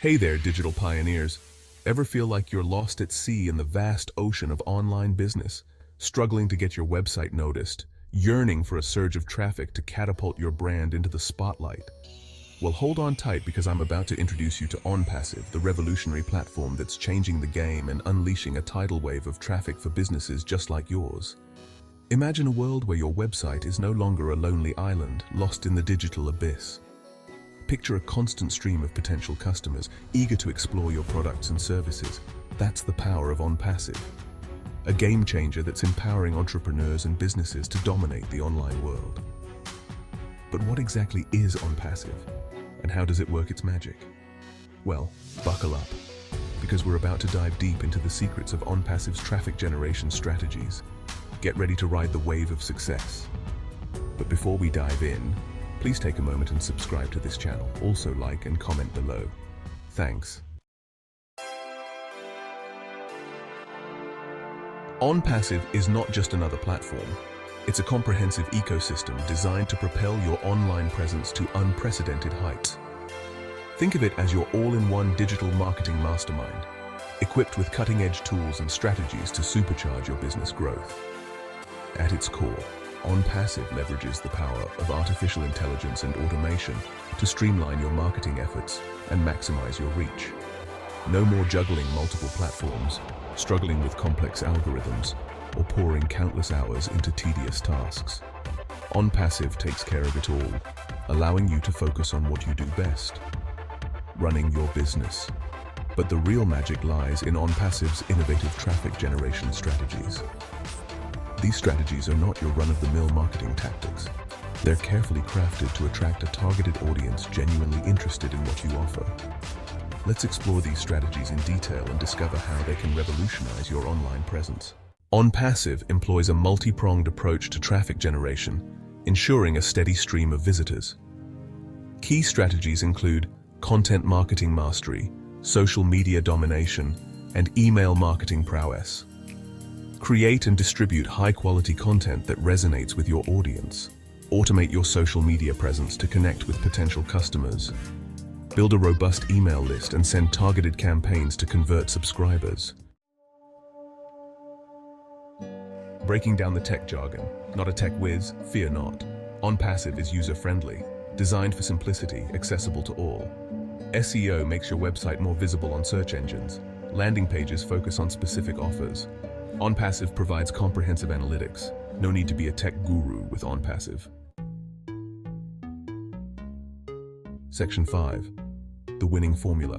Hey there, digital pioneers. Ever feel like you're lost at sea in the vast ocean of online business, struggling to get your website noticed, yearning for a surge of traffic to catapult your brand into the spotlight? Well, hold on tight because I'm about to introduce you to ONPASSIVE, the revolutionary platform that's changing the game and unleashing a tidal wave of traffic for businesses just like yours. Imagine a world where your website is no longer a lonely island lost in the digital abyss. Picture a constant stream of potential customers, eager to explore your products and services. That's the power of ONPASSIVE, a game changer that's empowering entrepreneurs and businesses to dominate the online world. But what exactly is ONPASSIVE, and how does it work its magic? Well, buckle up, because we're about to dive deep into the secrets of ONPASSIVE's traffic generation strategies. Get ready to ride the wave of success. But before we dive in, please take a moment and subscribe to this channel. Also like and comment below. Thanks. ONPASSIVE is not just another platform. It's a comprehensive ecosystem designed to propel your online presence to unprecedented heights. Think of it as your all-in-one digital marketing mastermind, equipped with cutting-edge tools and strategies to supercharge your business growth. At its core, ONPASSIVE leverages the power of artificial intelligence and automation to streamline your marketing efforts and maximize your reach. No more juggling multiple platforms, struggling with complex algorithms, or pouring countless hours into tedious tasks. ONPASSIVE takes care of it all, allowing you to focus on what you do best: running your business. But the real magic lies in ONPASSIVE's innovative traffic generation strategies. These strategies are not your run-of-the-mill marketing tactics. They're carefully crafted to attract a targeted audience genuinely interested in what you offer. Let's explore these strategies in detail and discover how they can revolutionize your online presence. ONPASSIVE employs a multi-pronged approach to traffic generation, ensuring a steady stream of visitors. Key strategies include content marketing mastery, social media domination, and email marketing prowess. Create and distribute high-quality content that resonates with your audience. Automate your social media presence to connect with potential customers. Build a robust email list and send targeted campaigns to convert subscribers. Breaking down the tech jargon. Not a tech whiz, fear not. ONPASSIVE is user-friendly, designed for simplicity, accessible to all. SEO makes your website more visible on search engines. Landing pages focus on specific offers. ONPASSIVE provides comprehensive analytics. No need to be a tech guru with ONPASSIVE. Section 5. The winning formula.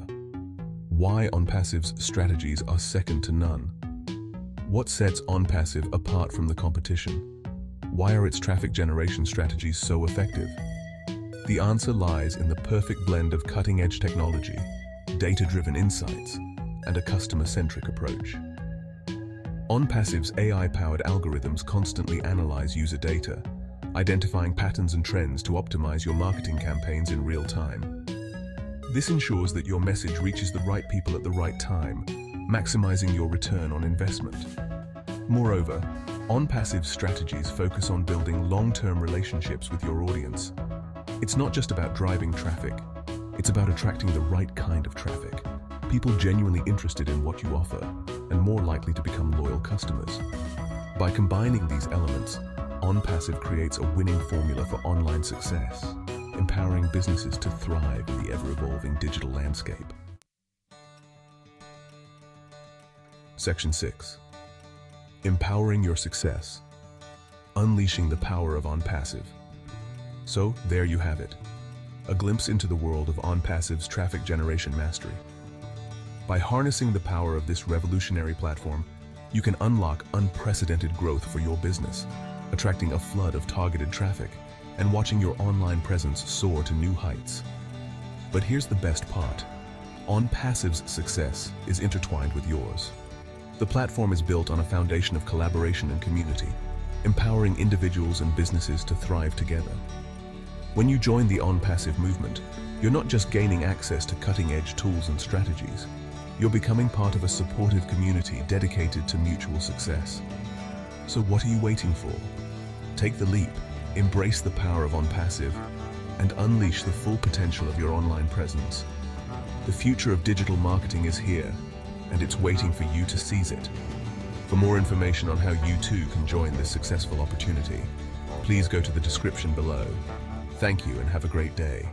Why ONPASSIVE's strategies are second to none. What sets ONPASSIVE apart from the competition? Why are its traffic generation strategies so effective? The answer lies in the perfect blend of cutting-edge technology, data-driven insights, and a customer-centric approach. ONPASSIVE's AI-powered algorithms constantly analyze user data, identifying patterns and trends to optimize your marketing campaigns in real time. This ensures that your message reaches the right people at the right time, maximizing your return on investment. Moreover, ONPASSIVE's strategies focus on building long-term relationships with your audience. It's not just about driving traffic, it's about attracting the right kind of traffic, people genuinely interested in what you offer, and more likely to become loyal customers. By combining these elements, ONPASSIVE creates a winning formula for online success, empowering businesses to thrive in the ever-evolving digital landscape. Section 6. Empowering your success. Unleashing the power of ONPASSIVE. So, there you have it. A glimpse into the world of ONPASSIVE's traffic generation mastery. By harnessing the power of this revolutionary platform, you can unlock unprecedented growth for your business, attracting a flood of targeted traffic and watching your online presence soar to new heights. But here's the best part. ONPASSIVE's success is intertwined with yours. The platform is built on a foundation of collaboration and community, empowering individuals and businesses to thrive together. When you join the ONPASSIVE movement, you're not just gaining access to cutting-edge tools and strategies. You're becoming part of a supportive community dedicated to mutual success. So what are you waiting for? Take the leap, embrace the power of ONPASSIVE, and unleash the full potential of your online presence. The future of digital marketing is here, and it's waiting for you to seize it. For more information on how you too can join this successful opportunity, please go to the description below. Thank you and have a great day.